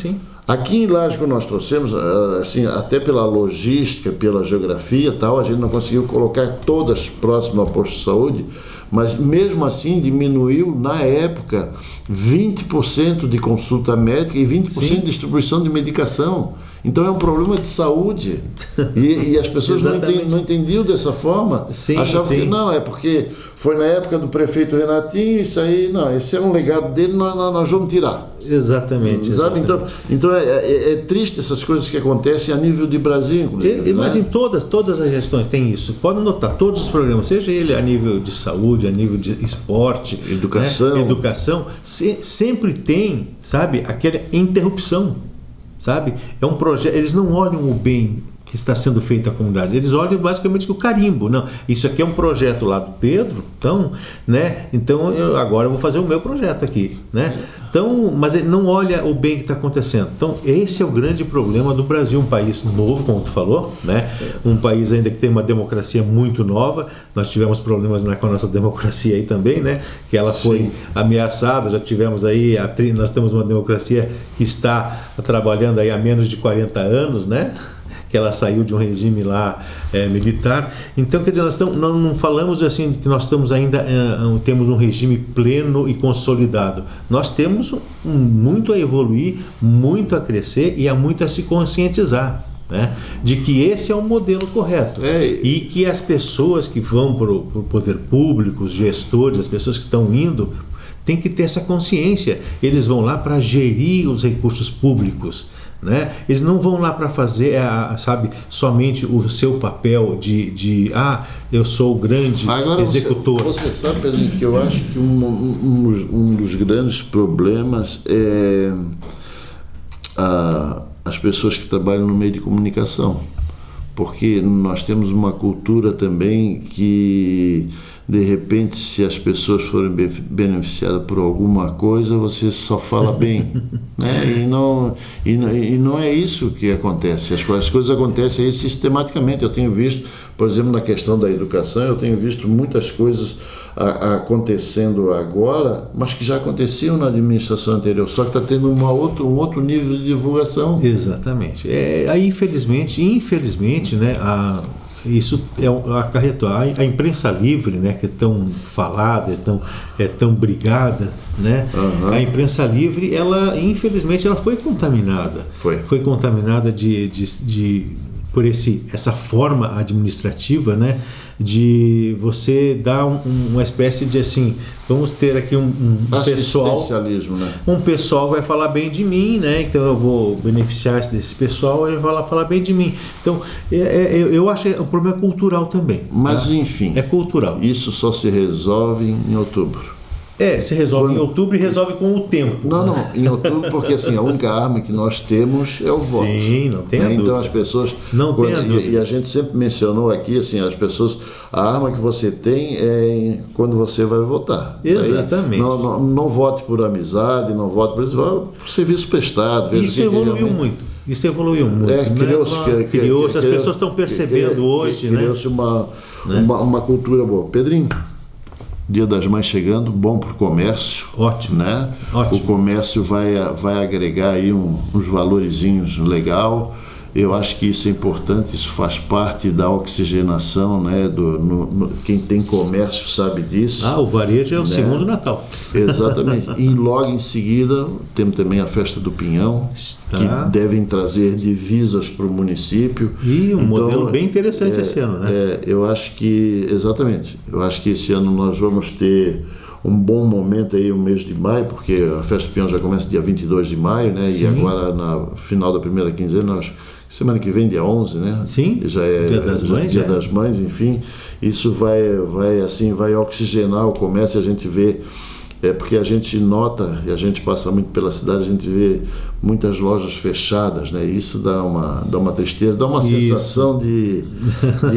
Aqui em Lages, que nós trouxemos, assim, até pela logística, pela geografia e tal, a gente não conseguiu colocar todas próximas ao posto de saúde, mas mesmo assim diminuiu, na época, 20% de consulta médica e 20% de distribuição de medicação. Então é um problema de saúde. E as pessoas não entendiam dessa forma. Achavam que não, é porque foi na época do prefeito Renatinho, isso aí, não, esse é um legado dele, nós vamos tirar. Exatamente. Sabe? Então é triste essas coisas que acontecem a nível de Brasil, inclusive. Mas né? em todas as gestões tem isso. Pode notar, todos os programas, seja ele a nível de saúde, a nível de esporte, Educação. né? Educação, sempre tem, sabe, aquela interrupção, sabe? É um projeto, eles não olham o bem que está sendo feito à comunidade, eles olham basicamente o carimbo. Não, isso aqui é um projeto lá do Pedro, então, né? Então agora eu vou fazer o meu projeto aqui, né? Então, mas ele não olha o bem que está acontecendo. Então esse é o grande problema do Brasil, um país novo, como tu falou, né? Um país ainda que tem uma democracia muito nova. Nós tivemos problemas com a nossa democracia aí também, né? Que ela foi ameaçada. Já tivemos aí, nós temos uma democracia que está trabalhando aí há menos de 40 anos, né? Que ela saiu de um regime lá militar. Então, quer dizer, nós não falamos assim que nós estamos ainda temos um regime pleno e consolidado. Nós temos muito a evoluir, muito a crescer e há muito a se conscientizar, né, de que esse é o modelo correto. E que as pessoas que vão para o poder público, os gestores, as pessoas que estão indo, tem que ter essa consciência. Eles vão lá para gerir os recursos públicos, né? Eles não vão lá para fazer, sabe, somente o seu papel de eu sou o grande executor. Você sabe, Pedro, que eu acho que um dos grandes problemas é as pessoas que trabalham no meio de comunicação, porque nós temos uma cultura também que, de repente, se as pessoas forem beneficiadas por alguma coisa, você só fala bem, né? E não é isso que acontece. As coisas acontecem aí sistematicamente. Eu tenho visto, por exemplo, na questão da educação, eu tenho visto muitas coisas acontecendo agora, mas que já aconteciam na administração anterior, só que está tendo um outro nível de divulgação. Exatamente. Aí, infelizmente, né, isso acarretou a imprensa livre, né, que é tão falada, é tão brigada, né? Uhum. A imprensa livre, infelizmente, ela foi contaminada. Foi contaminada por essa forma administrativa, né, de você dar uma espécie de assim, vamos ter aqui um pessoal, né? Um pessoal vai falar bem de mim, né? Então eu vou beneficiar desse pessoal, ele vai falar bem de mim. Então eu acho que o problema é cultural também. Mas enfim, é cultural. Isso só se resolve em outubro. Se resolve em outubro e resolve com o tempo. Não, em outubro, porque assim, a única arma que nós temos é o voto. Sim, não tem a dúvida. Então as pessoas... Não tem a dúvida. E a gente sempre mencionou aqui, assim, as pessoas, a arma que você tem é quando você vai votar. Exatamente. Não vote por amizade, não vote por isso, vote por serviço prestado. Isso evoluiu muito. Isso evoluiu muito. Criou-se, as pessoas estão percebendo hoje, né? Criou-se uma cultura boa. Pedrinho, Dia das Mães chegando, bom para o comércio. Ótimo, né? Ótimo. O comércio vai agregar aí uns valorizinhos legal. Eu acho que isso é importante, isso faz parte da oxigenação, né? Quem tem comércio sabe disso. O varejo é o segundo Natal. Exatamente. E logo em seguida temos também a Festa do Pinhão, que devem trazer divisas para o município. E modelo bem interessante esse ano, né? Eu acho que, exatamente, eu acho que esse ano nós vamos ter um bom momento aí, o mês de maio, porque a Festa do Pinhão já começa dia 22 de maio, né? Sim. E agora, na final da primeira quinzena, semana que vem, dia 11, né? Sim, já é Dia das Mães, enfim. Isso vai oxigenar o comércio, a gente vê, porque a gente nota, e a gente passa muito pela cidade, a gente vê muitas lojas fechadas, né? Isso dá uma tristeza, dá uma sensação de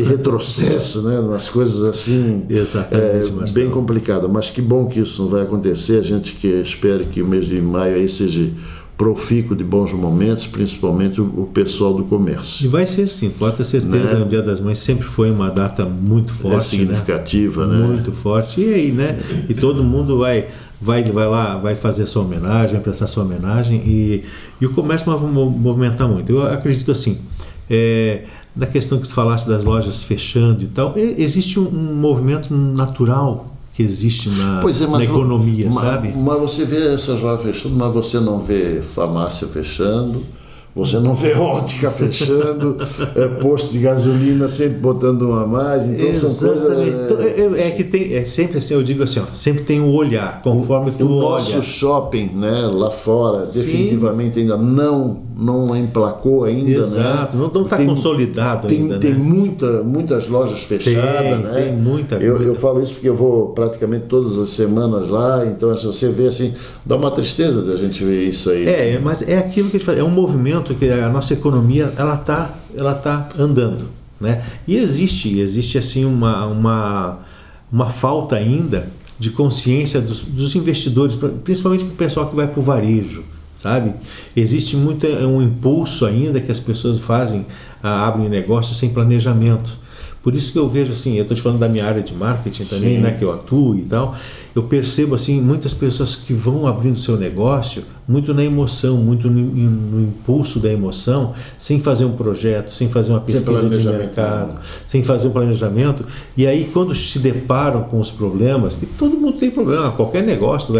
retrocesso, né? Umas coisas assim. Exatamente, bem complicada, mas que bom que isso não vai acontecer. A gente espera que o mês de maio aí seja profícuo de bons momentos, principalmente o pessoal do comércio. E vai ser sim, pode ter certeza, né? O Dia das Mães sempre foi uma data muito forte, significativa, né? Muito forte. E aí, né? E todo mundo vai lá, vai fazer sua homenagem, vai prestar sua homenagem, e o comércio vai movimentar muito. Eu acredito assim, na questão que tu falaste das lojas fechando e tal, existe um movimento natural que existe na economia, sabe? Mas você vê essas lojas fechando, mas você não vê farmácia fechando, Você não vê ótica fechando, posto de gasolina sempre botando uma a mais, então Exatamente. são coisas... Então, é que tem, é sempre assim, eu digo assim, ó, sempre tem um olhar, conforme tu o olha. nosso shopping, né, lá fora, Sim. definitivamente ainda não emplacou ainda, Exato, né? não está consolidado ainda, Tem né? muitas lojas fechadas, né? Tem muita. Eu falo isso porque eu vou praticamente todas as semanas lá, então se você vê assim, dá uma tristeza da gente ver isso aí. Mas é aquilo que a gente fala, é um movimento que a nossa economia ela tá andando, né? E existe assim uma falta ainda de consciência dos investidores, principalmente o pessoal que vai para o varejo, sabe? Existe muito um impulso ainda que as pessoas fazem, abrem negócios sem planejamento. Por isso que eu vejo assim, eu estou te falando da minha área de marketing também, Sim. né, que eu atuo e tal, eu percebo assim muitas pessoas que vão abrindo seu negócio muito na emoção, muito no impulso da emoção, sem fazer um projeto, sem fazer uma pesquisa de mercado, sem fazer um planejamento, e aí quando se deparam com os problemas, que todo mundo tem problema, qualquer negócio,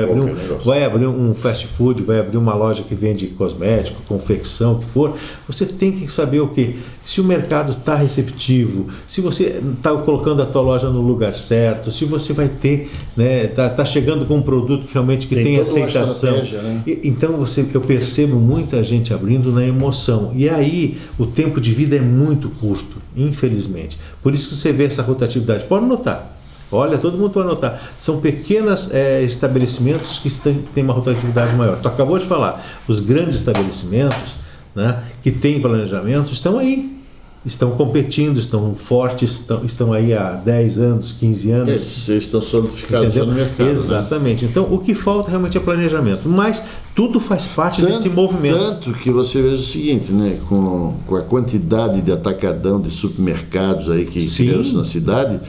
vai abrir um fast food, vai abrir uma loja que vende cosmético, confecção, o que for, você tem que saber o quê? Se o mercado está receptivo, se você está colocando a tua loja no lugar certo, se você vai ter, né, tá chegando com um produto que realmente tem aceitação. Né? Então eu percebo muita gente abrindo na emoção. E aí o tempo de vida é muito curto, infelizmente. Por isso que você vê essa rotatividade. Pode notar. Olha, todo mundo pode notar. São pequenos estabelecimentos que têm uma rotatividade maior. Tu acabou de falar. Os grandes estabelecimentos, né, que têm planejamento estão aí. Estão competindo, estão fortes, estão aí há 10 anos, 15 anos. Eles estão solidificados no mercado. Exatamente. Né? Então, o que falta realmente é planejamento. Mas tudo faz parte desse movimento. Tanto que você veja o seguinte, né? Com a quantidade de atacadão de supermercados aí que criou-se na cidade,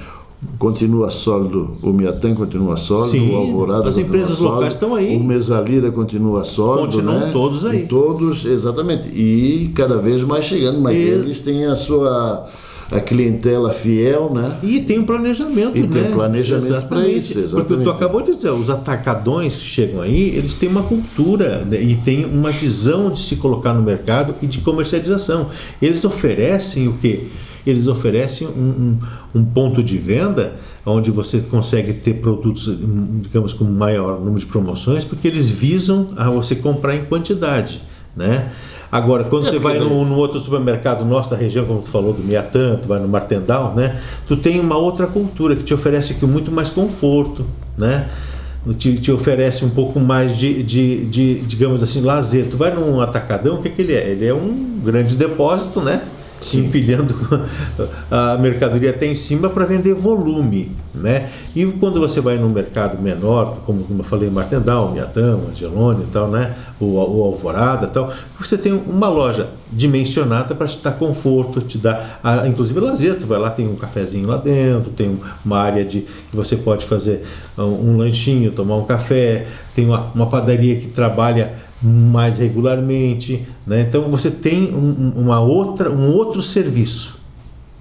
continua sólido, o Miatã continua sólido, Sim, o Alvorada as continua empresas sólido, locais estão aí. o Mesalira continua sólido, Continuam, né? todos aí. Todos, exatamente. E cada vez mais chegando, mas eles têm a clientela fiel, né? E tem um planejamento, E né? tem um planejamento para isso, exatamente. Porque tu acabou de dizer, os atacadões que chegam aí, eles têm uma cultura, né? E têm uma visão de se colocar no mercado e de comercialização. Eles oferecem o quê? Eles oferecem um ponto de venda onde você consegue ter produtos, digamos, com maior número de promoções, porque eles visam a você comprar em quantidade, né? Agora, quando você vai num outro supermercado nosso da região, como tu falou do Miatã, tu vai no Martendal, né? Tu tem uma outra cultura que te oferece aqui muito mais conforto, né? Te oferece um pouco mais de digamos assim, lazer. Tu vai num atacadão, o que ele é? Ele é um grande depósito, né? Sim. Empilhando a mercadoria até em cima para vender volume, né? E quando você vai num mercado menor, como eu falei, Martendal, Miatã, Angelone e tal, né? O Alvorada e tal, você tem uma loja dimensionada para te dar conforto, te dar, inclusive lazer. Tu vai lá, tem um cafezinho lá dentro, tem uma área que você pode fazer um lanchinho, tomar um café, tem uma padaria que trabalha mais regularmente, né? Então você tem um outro serviço,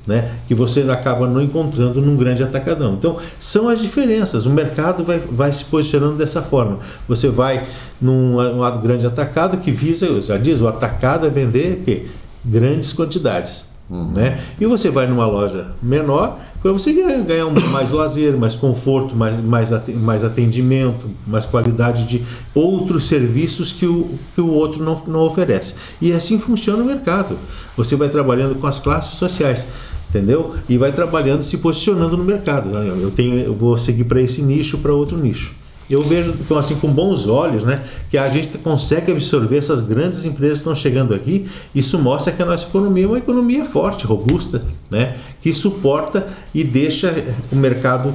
né? Que você acaba não encontrando num grande atacadão. Então são as diferenças. O mercado vai se posicionando dessa forma. Você vai num grande atacado que visa, já diz, o atacado é vender o quê? Grandes quantidades. Né? E você vai numa loja menor para você ganhar mais lazer, mais conforto, mais atendimento, mais qualidade de outros serviços que o outro não oferece. E assim funciona o mercado. Você vai trabalhando com as classes sociais, entendeu? E vai trabalhando, se posicionando no mercado. Eu vou seguir para esse nicho, para outro nicho. Eu vejo assim com bons olhos, né, que a gente consegue absorver essas grandes empresas que estão chegando aqui. Isso mostra que a nossa economia é uma economia forte, robusta, né, que suporta e deixa o mercado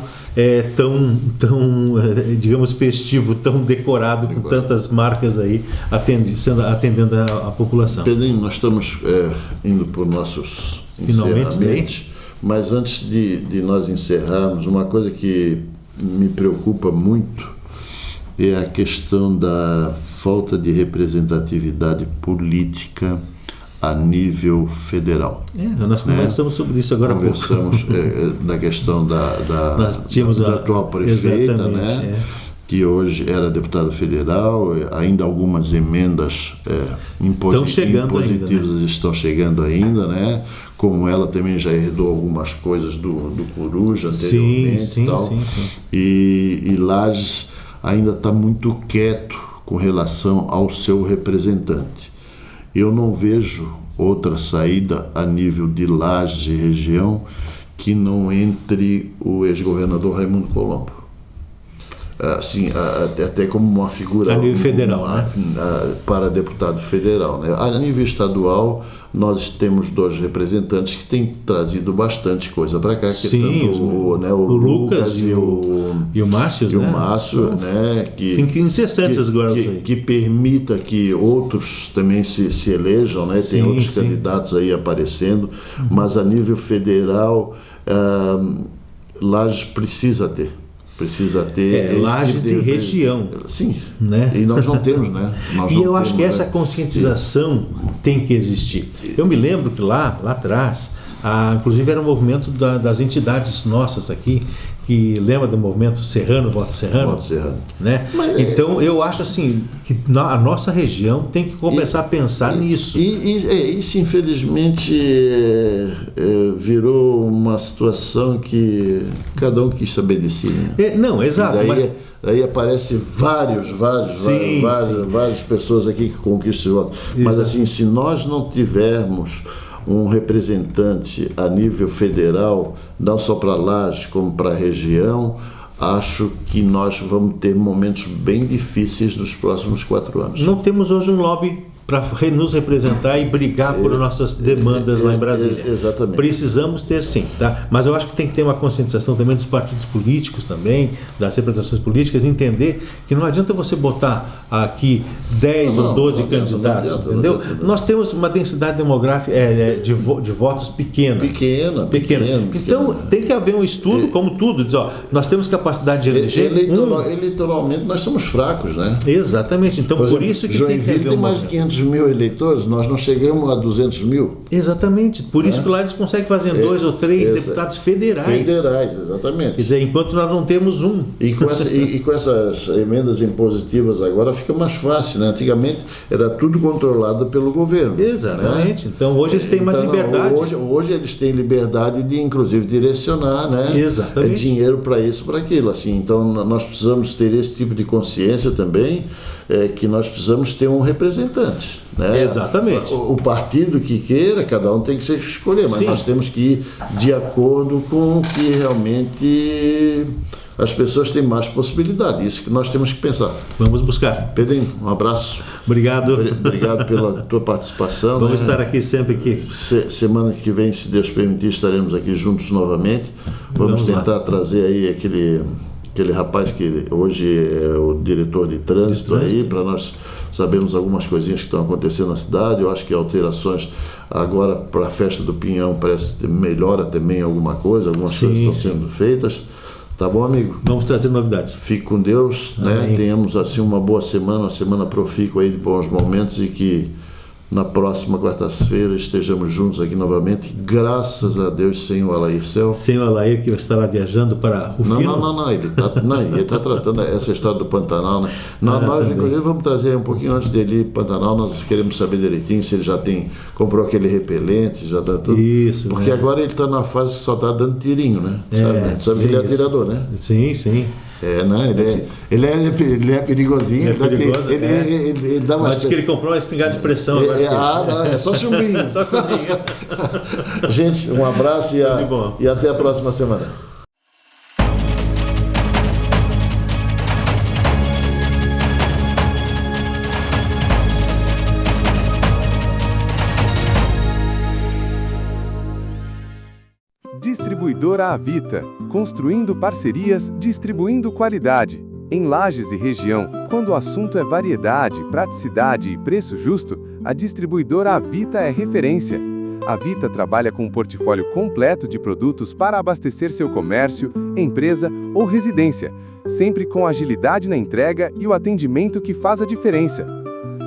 tão digamos, festivo, tão decorado, com tantas marcas aí atendendo a população. Pedrinho, nós estamos indo por nossos encerramentos, mas antes de nós encerrarmos, uma coisa que me preocupa muito é a questão da falta de representatividade política a nível federal. Nós conversamos sobre isso agora há pouco. Conversamos da questão da atual prefeita, né? que hoje era deputado federal, ainda algumas emendas impositivas ainda, né? Estão chegando ainda, né? Como ela também já herdou algumas coisas do Coruja anteriormente e tal. Sim. E Lages ainda está muito quieto com relação ao seu representante. Eu não vejo outra saída a nível de Lages e região que não entre o ex-governador Raimundo Colombo. Assim, até como uma figura a nível federal, né? Para deputado federal, né? A nível estadual, nós temos 2 representantes que têm trazido bastante coisa para cá, que sim, tanto o Lucas e o Márcio, né? O Márcio, né? Que incessantes agora que permita que outros também se elejam, né? Tem outros candidatos aí aparecendo, mas a nível federal, Lages precisa ter Lages e região. Sim, né? E nós não temos, né? Eu acho que essa conscientização tem que existir. Eu me lembro que lá atrás, inclusive era um movimento das entidades nossas aqui, que lembra do movimento Serrano, Voto Serrano? Né? Então eu acho assim, que a nossa região tem que começar a pensar nisso. Isso infelizmente virou uma situação que cada um quis saber de si, né? Não, exato. Daí aparecem várias pessoas aqui que conquistam o voto. Mas assim, se nós não tivermos um representante a nível federal, não só para Lages como para a região, acho que nós vamos ter momentos bem difíceis nos próximos 4 anos. Não temos hoje um lobby para nos representar e brigar por nossas demandas lá em Brasília. Exatamente. Precisamos ter sim, tá? Mas eu acho que tem que ter uma conscientização também dos partidos políticos também, das representações políticas, entender que não adianta você botar aqui 10 ou 12 candidatos, entendeu? Nós temos uma densidade demográfica de votos pequena. Então tem que haver um estudo, como tudo, diz, nós temos capacidade de eleger. Eleitoralmente nós somos fracos, né? Exatamente, então por isso que tem que haver tem mais de 500 mil eleitores, nós não chegamos a 200 mil. Exatamente, por isso que lá eles conseguem fazer 2 ou 3 deputados federais. Exatamente. Quer dizer, enquanto nós não temos um. E com essas emendas impositivas agora fica mais fácil, né? Antigamente era tudo controlado pelo governo. Exatamente, né? Então hoje eles têm mais liberdade. Hoje eles têm liberdade de, inclusive, direcionar, né? Exatamente. Dinheiro para isso, para aquilo. Assim, então nós precisamos ter esse tipo de consciência também, que nós precisamos ter um representante, né? Exatamente. O partido que queira, cada um tem que se escolher, mas nós temos que ir de acordo com o que realmente as pessoas têm mais possibilidade. Isso que nós temos que pensar. Vamos buscar. Pedrinho, um abraço. Obrigado. Obrigado pela tua participação. Vamos estar aqui sempre que... Semana que vem, se Deus permitir, estaremos aqui juntos novamente. Vamos tentar trazer aí aquele rapaz que hoje é o diretor de trânsito aí, para nós sabermos algumas coisinhas que estão acontecendo na cidade. Eu acho que alterações agora para a festa do Pinhão parece que melhora também alguma coisa, algumas coisas estão sendo feitas. Tá bom, amigo? Vamos trazer novidades. Fique com Deus, né? Tenhamos assim uma boa semana, uma semana profícua aí de bons momentos, e que na próxima quarta-feira estejamos juntos aqui novamente, graças a Deus, sem o Alair Cel. Sem o Alair, que estará viajando para Rufino. Não, ele está tratando essa história do Pantanal, né? Nós inclusive vamos trazer um pouquinho antes dele ir para o Pantanal, nós queremos saber direitinho se ele já comprou aquele repelente, já dá tudo. Isso, porque agora ele está na fase que só está dando tirinho, né? Sabe que ele é atirador, né? Sim. Né? Ele é perigosinho. Ele dá Mas diz que ele comprou uma espingarda de pressão. Não, é só chumbinho. Gente, um abraço e até a próxima semana. Distribuidora Avita, construindo parcerias, distribuindo qualidade. Em Lages e região, quando o assunto é variedade, praticidade e preço justo, a distribuidora Avita é referência. A Avita trabalha com um portfólio completo de produtos para abastecer seu comércio, empresa ou residência, sempre com agilidade na entrega e o atendimento que faz a diferença.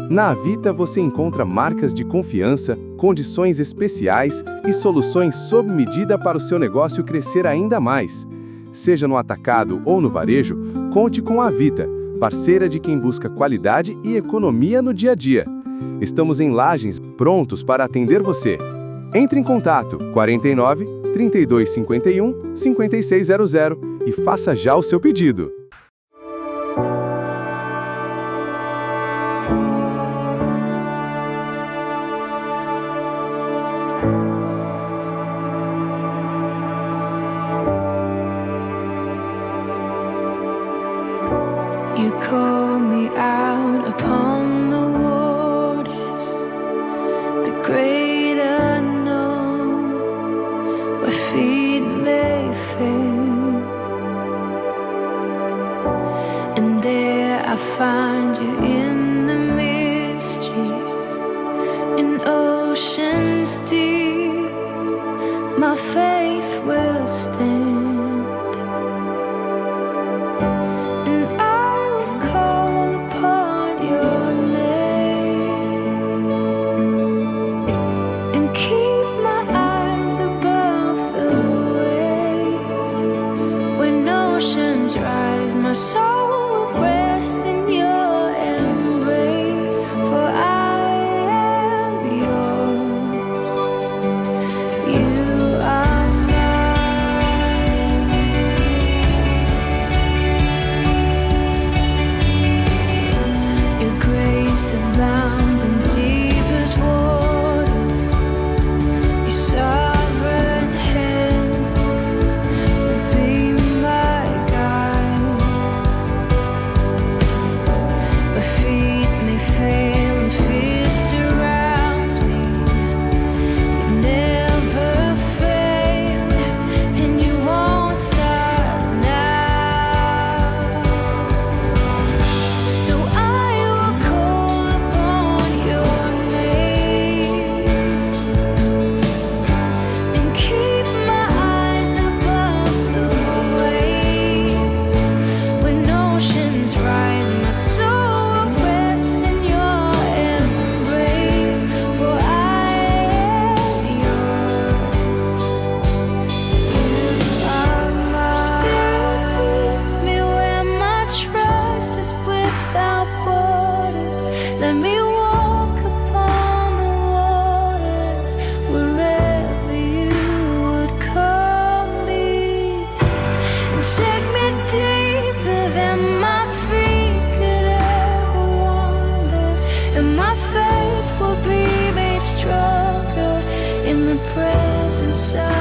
Na Avita você encontra marcas de confiança, condições especiais e soluções sob medida para o seu negócio crescer ainda mais. Seja no atacado ou no varejo, Conte com a Vita, parceira de quem busca qualidade e economia no dia a dia. Estamos em Lages, prontos para atender você. Entre em contato 49 3251 5600 e faça já o seu pedido. You call me out upon the waters, the great unknown, where feet may fail. And there I find you in the mystery, in oceans deep, my faith will stand. My soul will rest in your embrace, for I am yours. You are mine. Your grace abounds in deepest waters. Your sovereign hand will be my guide. Where feet may fail and fear surrounds me, you've never failed, and you won't stop now. So I will call upon your name and keep my eyes above the waves. When oceans rise, my soul will rest in your embrace, for I am yours. You are mine. Spirit, lead me where my trust is without borders. Let me walk upon the waters wherever you would call me. And take me deeper than my feet could ever wander, and my faith will be made stronger in the presence of